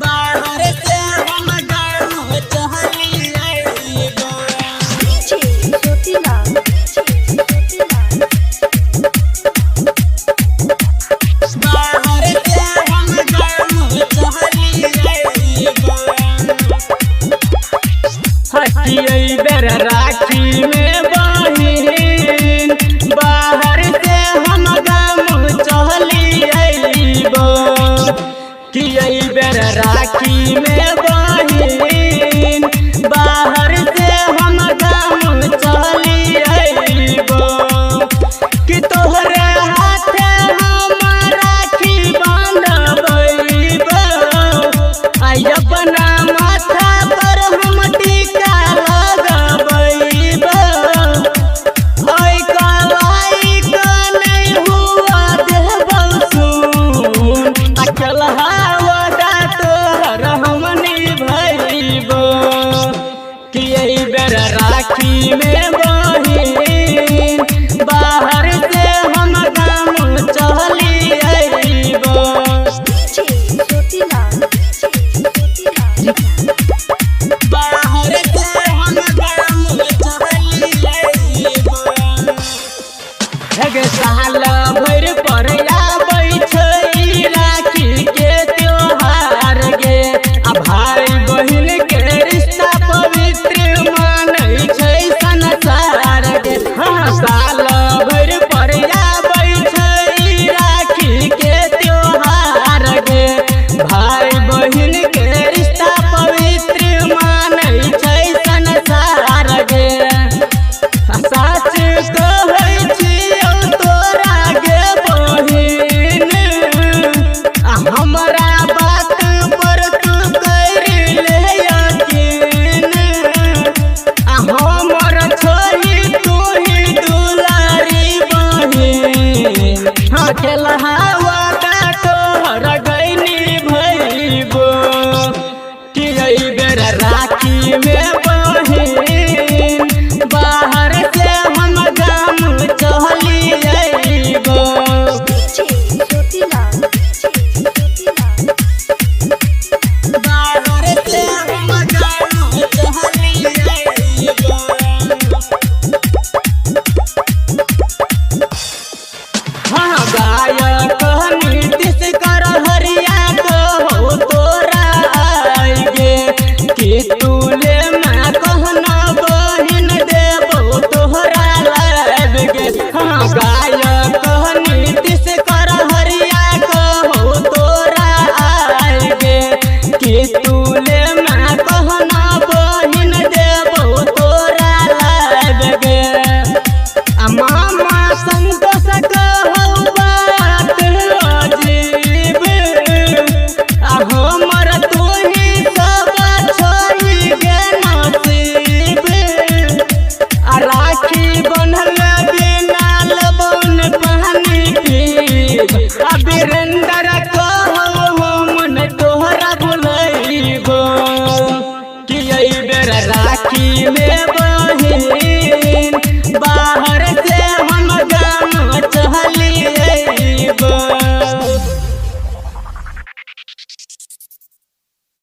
बाहर से हम गाँव चली आइबो। बाहर से हम गाँव चली आइबो। हटियै बेर राखी में बहिन, बाहर से हम गाँव चली आइबो। कि बेर राखी में बहिन, बाहर से हम गाँव चली आइबो। कि तोहरे हाथे हम राखी बांधबैबो, आई अपना माथा पर हम टीका लगबैबो। ओइ कलाई का नहीं हुआ देबौ सुन, अकलहा वदा तोहर हम निभैबो। कि बेर राखी में बहिन, बाहर से हम गाँव चली आइबो। बाहर से हम गाँव चली आइबो। हेगे साल भर पर आबै छै राखी के त्योहार गे। आ भाई बहिन के रिश्ता पवित्र मानै छै संसार गे। हाँ, साल भर पर आबै छै राखी के त्योहार गे। भाई बहिन के रिश्ता पवित्र मानै छै संसार गे। सच कहै छियौ तोरा गे बहिन, हमरा बात पर तू करि ले यकीन। हमर छोही तू ही दुलारी बहिन, अकेलहा वदा तोहर गइनी भइबो। कि बेर राखी में बहिन, बाहर से हम गाँव चली आइबो। बाहर से हम गाँव चली आइबो। हाँ, गायक नीतीश कर हरिया कहो तोरा आइगे। कि तूले माँ कहना बहिन देबो तोहरा लाइब गे। हाँ, गायक नीतीश कर हरिया कहो तोरा आइगे। कि तूले माँ कहना बहिन देबो तोरा लाइब गे। आ मामा संतोष कहौ बात अजीब, आ हमर तोही सब छोही गे नसीब। आ राखी बनल बिना लबौन पानी पीब, आ वीरेंद्र कहौ हम तोहरा भुलैबो। कि बेर राखी में बहिन, बाहर